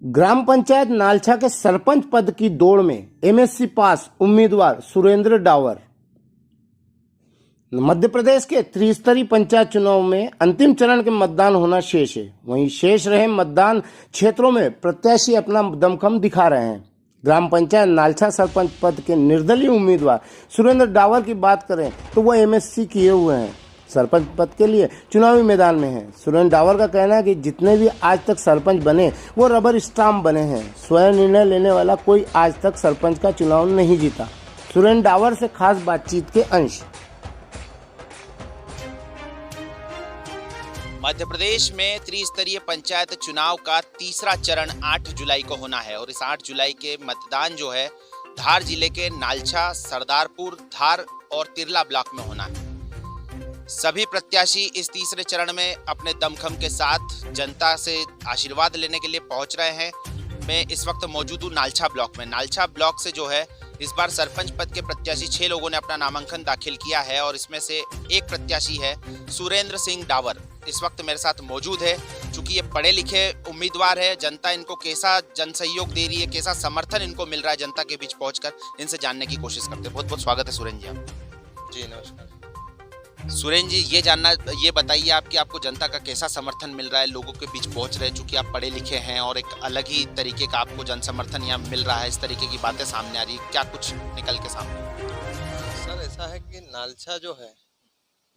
ग्राम पंचायत नालछा के सरपंच पद की दौड़ में एमएससी पास उम्मीदवार सुरेंद्र डावर। मध्य प्रदेश के त्रिस्तरीय पंचायत चुनाव में अंतिम चरण के मतदान होना शेष है। वहीं शेष रहे मतदान क्षेत्रों में प्रत्याशी अपना दमखम दिखा रहे हैं। ग्राम पंचायत नालछा सरपंच पद के निर्दलीय उम्मीदवार सुरेंद्र डावर की बात करें तो वह एमएससी किए हुए हैं, सरपंच पद के लिए चुनावी मैदान में हैं। सुरेंद्र डावर का कहना है कि जितने भी आज तक सरपंच बने वो रबर स्टाम्प बने हैं। स्वयं निर्णय लेने वाला कोई आज तक सरपंच का चुनाव नहीं जीता। सुरेंद्र डावर से खास बातचीत के अंश। मध्य प्रदेश में त्रिस्तरीय पंचायत चुनाव का तीसरा चरण 8 जुलाई को होना है और इस 8 जुलाई के मतदान जो है धार जिले के नालछा, सरदारपुर, धार और तिरला ब्लॉक में होना है। सभी प्रत्याशी इस तीसरे चरण में अपने दमखम के साथ जनता से आशीर्वाद लेने के लिए पहुंच रहे हैं। मैं इस वक्त मौजूद हूँ नालछा ब्लॉक में। नालछा ब्लॉक से जो है इस बार सरपंच पद के प्रत्याशी 6 लोगों ने अपना नामांकन दाखिल किया है और इसमें से एक प्रत्याशी है सुरेंद्र सिंह डावर। इस वक्त मेरे साथ मौजूद है। चूंकि ये पढ़े लिखे उम्मीदवार है, जनता इनको कैसा जन सहयोग दे रही है, कैसा समर्थन इनको मिल रहा है जनता के बीच पहुंचकर, इनसे जानने की कोशिश करते हैं। बहुत बहुत स्वागत है सुरेंद्र जी आप। जी नमस्कार। सुरेंद्र जी ये बताइए आप कि आपको जनता का कैसा समर्थन मिल रहा है, लोगों के बीच पहुंच रहे हैं। चूंकि आप पढ़े लिखे हैं और एक अलग ही तरीके का आपको जन समर्थन यहाँ मिल रहा है, इस तरीके की बातें सामने आ रही है, क्या कुछ निकल के सामने? सर ऐसा है कि नालछा जो है,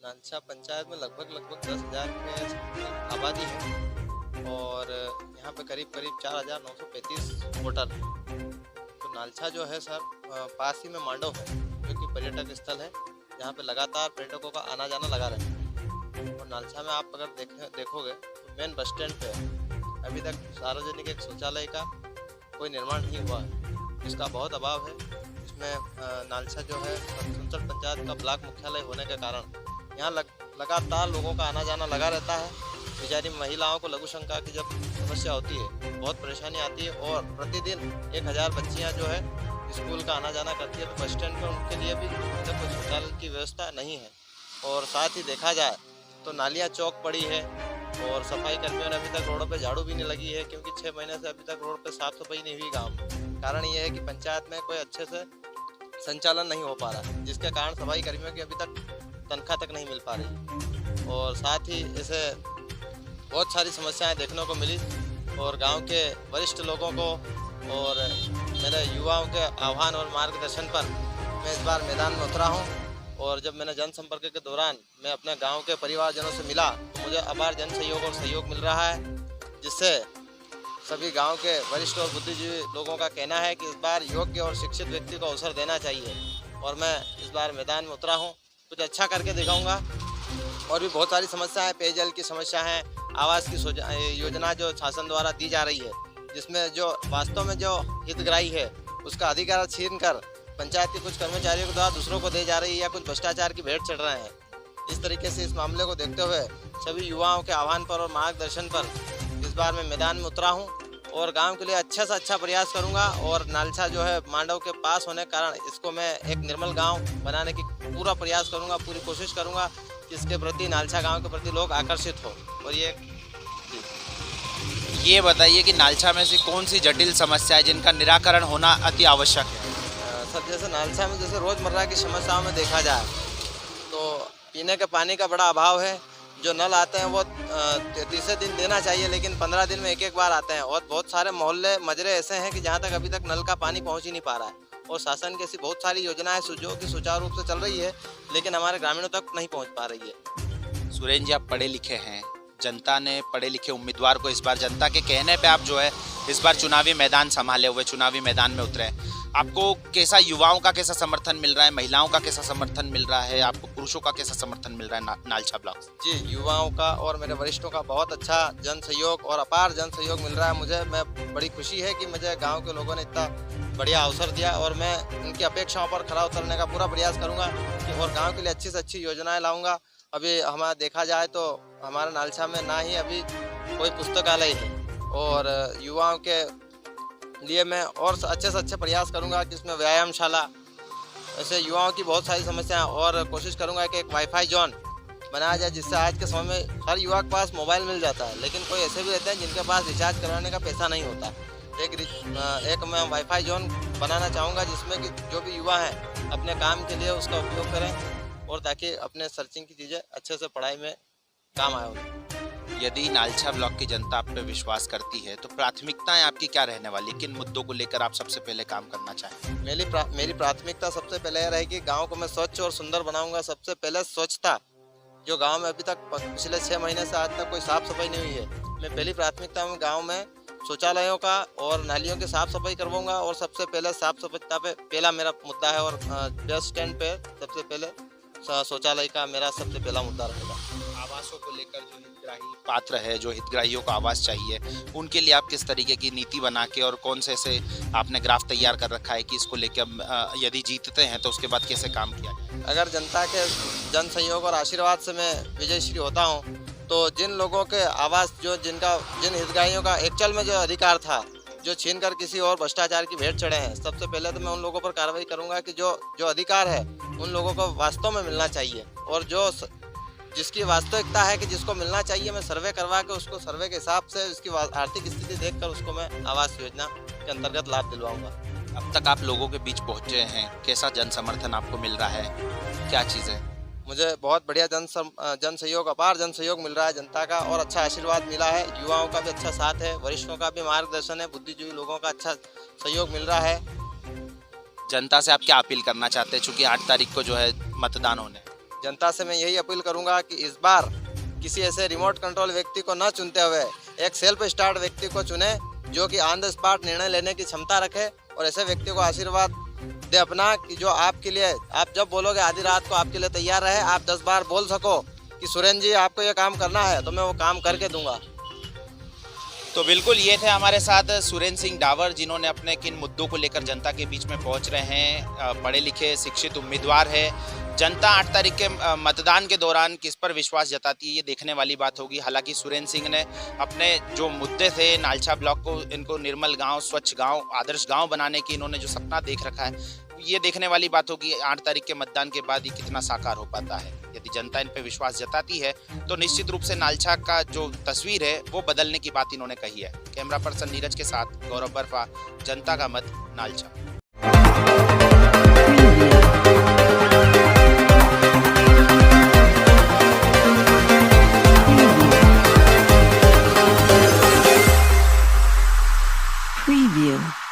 नालछा पंचायत में लगभग 10,000 की आबादी है और यहाँ पे करीब 4,935 वोटर। तो नालछा जो है सर पास ही में मांडव है जो कि पर्यटक स्थल है, जहाँ पे लगातार पर्यटकों का आना जाना लगा रहता है। और नालछा में आप अगर देखोगे तो मेन बस स्टैंड पे अभी तक सार्वजनिक एक शौचालय का कोई निर्माण नहीं हुआ है, इसका बहुत अभाव है। इसमें नालछा जो है संचल पंचायत का ब्लॉक मुख्यालय होने के कारण यहाँ लगातार लोगों का आना जाना लगा रहता है। बेचारी महिलाओं को लघु शंका की जब समस्या होती है, बहुत परेशानी आती है और प्रतिदिन 1,000 बच्चियाँ जो है स्कूल का आना जाना करती है। तो बस स्टैंड पर उनके लिए भी जब कोई शौचालय की व्यवस्था नहीं है। और साथ ही देखा जाए तो नालियाँ चौक पड़ी है और सफाई कर्मियों ने अभी तक रोडों पे झाड़ू भी नहीं लगी है, क्योंकि 6 महीने से अभी तक रोड पे साफ सफाई नहीं हुई गाँव में। कारण ये है कि पंचायत में कोई अच्छे से संचालन नहीं हो पा रहा है, जिसके कारण सफाई कर्मियों की अभी तक तनख्वाह तक नहीं मिल पा रही। और साथ ही इसे बहुत सारी समस्याएं देखने को मिली और गांव के वरिष्ठ लोगों को और मेरे युवाओं के आह्वान और मार्गदर्शन पर मैं इस बार मैदान में उतरा हूं। और जब मैंने जनसंपर्क के दौरान मैं अपने गांव के परिवारजनों से मिला तो मुझे अपार जन सहयोग और सहयोग मिल रहा है, जिससे सभी गांव के वरिष्ठ और बुद्धिजीवी लोगों का कहना है कि इस बार योग्य और शिक्षित व्यक्ति को अवसर देना चाहिए। और मैं इस बार मैदान में उतरा हूँ, कुछ अच्छा करके दिखाऊंगा। और भी बहुत सारी समस्याएं, पेयजल की समस्या है, आवास की योजना जो शासन द्वारा दी जा रही है, जिसमें जो वास्तव में जो हितग्राही है उसका अधिकार छीन कर पंचायत के कुछ कर्मचारियों के द्वारा दूसरों को दे जा रही है या कुछ भ्रष्टाचार की भेंट चढ़ रहे हैं। इस तरीके से इस मामले को देखते हुए सभी युवाओं के आह्वान पर और मार्गदर्शन पर इस बार मैं मैदान में उतरा हूँ और गांव के लिए अच्छा से अच्छा प्रयास करूंगा। और नालछा जो है मांडव के पास होने के कारण इसको मैं एक निर्मल गांव बनाने की पूरा प्रयास करूंगा, पूरी कोशिश करूंगा जिसके प्रति नालछा गांव के प्रति लोग आकर्षित हो। और ये बताइए कि नालछा में से कौन सी जटिल समस्या है जिनका निराकरण होना अति आवश्यक है? सर जैसे नालछा में जैसे रोज़मर्रा की समस्याओं में देखा जाए तो पीने के पानी का बड़ा अभाव है। जो नल आते हैं वो तीसरे दिन देना चाहिए, लेकिन 15 दिन में एक बार आते हैं। और बहुत सारे मोहल्ले मजरे ऐसे हैं कि जहाँ तक अभी तक नल का पानी पहुँच ही नहीं पा रहा है। और शासन की ऐसी बहुत सारी योजनाएं जो कि सुचारू रूप से चल रही है, लेकिन हमारे ग्रामीणों तक नहीं पहुँच पा रही है। सुरेंद्र जी आप पढ़े लिखे हैं, जनता ने पढ़े लिखे उम्मीदवार को इस बार जनता के कहने पे आप जो है इस बार चुनावी मैदान संभाले हुए चुनावी मैदान में उतरे। आपको कैसा युवाओं का कैसा समर्थन मिल रहा है, महिलाओं का कैसा समर्थन मिल रहा है, आपको पुरुषों का कैसा समर्थन मिल रहा है नालछा ब्लॉक? जी युवाओं का और मेरे वरिष्ठों का बहुत अच्छा जन सहयोग और अपार जन सहयोग मिल रहा है मुझे। मैं बड़ी खुशी है कि मुझे गाँव के लोगों ने इतना बढ़िया अवसर दिया और मैं उनकी अपेक्षाओं पर खरा उतरने का पूरा प्रयास करूँगा और गाँव के लिए अच्छी से अच्छी योजनाएँ लाऊँगा। अभी हमारा देखा जाए तो हमारे नालछा में ना ही अभी कोई पुस्तकालय है और युवाओं के लिए मैं और अच्छे से अच्छे प्रयास करूंगा कि इसमें व्यायामशाला, ऐसे युवाओं की बहुत सारी समस्याएं, और कोशिश करूंगा कि एक वाईफाई जोन बनाया जाए, जिससे आज के समय में हर युवा के पास मोबाइल मिल जाता है, लेकिन कोई ऐसे भी रहते हैं जिनके पास रिचार्ज करवाने का पैसा नहीं होता। एक मैं वाईफाई जोन बनाना चाहूँगा जिसमें कि जो भी युवा हैं अपने काम के लिए उसका उपयोग करें और ताकि अपने सर्चिंग की चीज़ें अच्छे से पढ़ाई में काम आए उन्हें। यदि नालछा ब्लॉक की जनता आप पे विश्वास करती है तो प्राथमिकताएं आपकी क्या रहने वाली, किन मुद्दों को लेकर आप सबसे पहले काम करना चाहें? मेरी प्राथमिकता सबसे पहले यह रहेगी गांव को मैं स्वच्छ और सुंदर बनाऊंगा। सबसे पहले स्वच्छता, जो गांव में अभी तक पिछले 6 महीने से आज तक कोई साफ सफाई नहीं हुई है, मैं पहली प्राथमिकता में गाँव में शौचालयों का और नालियों की साफ सफाई करवाऊंगा। और सबसे पहले साफ सफाई पे पहला मेरा मुद्दा है और बस स्टैंड पे सबसे पहले शौचालय का मेरा सबसे पहला मुद्दा रहेगा। आवासों को लेकर जो हितग्राही पात्र है, जो हितग्राहियों को आवास चाहिए, उनके लिए आप किस तरीके की नीति बना के और कौन से ऐसे आपने ग्राफ तैयार कर रखा है कि इसको लेकर यदि जीतते हैं तो उसके बाद कैसे काम किया जाए? अगर जनता के जन सहयोग और आशीर्वाद से मैं विजयश्री होता हूँ तो जिन लोगों के आवास जिन हितग्राहियों का एक्चुअल में जो अधिकार था, जो छीन कर किसी और भ्रष्टाचार की भेंट चढ़े हैं, सबसे पहले तो मैं उन लोगों पर कार्रवाई करूंगा कि जो अधिकार है उन लोगों को वास्तव में मिलना चाहिए। और जिसकी वास्तविकता है कि जिसको मिलना चाहिए, मैं सर्वे करवा के उसको सर्वे के हिसाब से उसकी आर्थिक स्थिति देखकर उसको मैं आवास योजना के अंतर्गत लाभ दिलवाऊंगा। अब तक आप लोगों के बीच पहुंचे हैं, कैसा जन समर्थन आपको मिल रहा है, क्या चीज़ें? मुझे बहुत बढ़िया जन सहयोग, अपार जन सहयोग मिल रहा है जनता का, और अच्छा आशीर्वाद मिला है। युवाओं का भी अच्छा साथ है, वरिष्ठों का भी मार्गदर्शन है, बुद्धिजीवी लोगों का अच्छा सहयोग मिल रहा है। जनता से आप क्या अपील करना चाहते हैं, चूंकि 8 तारीख को जो है मतदान होने? जनता से मैं यही अपील करूंगा कि इस बार किसी ऐसे रिमोट कंट्रोल व्यक्ति को न चुनते हुए एक सेल्फ स्टार्ट व्यक्ति को चुने जो कि ऑन द स्पॉट निर्णय लेने की क्षमता रखे, और ऐसे व्यक्ति को आशीर्वाद दे अपना कि जो आपके लिए, आप जब बोलोगे आधी रात को आपके लिए तैयार रहे, आप 10 बार बोल सको कि सुरेंद्र जी आपको ये काम करना है तो मैं वो काम करके दूंगा। तो बिल्कुल ये थे हमारे साथ सुरेंद्र सिंह डावर, जिन्होंने अपने किन मुद्दों को लेकर जनता के बीच में पहुंच रहे हैं। पढ़े लिखे शिक्षित उम्मीदवार है। जनता 8 तारीख के मतदान के दौरान किस पर विश्वास जताती है, ये देखने वाली बात होगी। हालांकि सुरेंद्र सिंह ने अपने जो मुद्दे थे, नालछा ब्लॉक को, इनको निर्मल गांव, स्वच्छ गांव, आदर्श गांव बनाने की इन्होंने जो सपना देख रखा है, ये देखने वाली बात होगी 8 तारीख के मतदान के बाद ये कितना साकार हो पाता है। यदि जनता इन पे विश्वास जताती है तो निश्चित रूप से नालछा का जो तस्वीर है वो बदलने की बात इन्होंने कही है। कैमरा पर्सन नीरज के साथ गौरव बर्फा, जनता का मत, नालछा। Preview.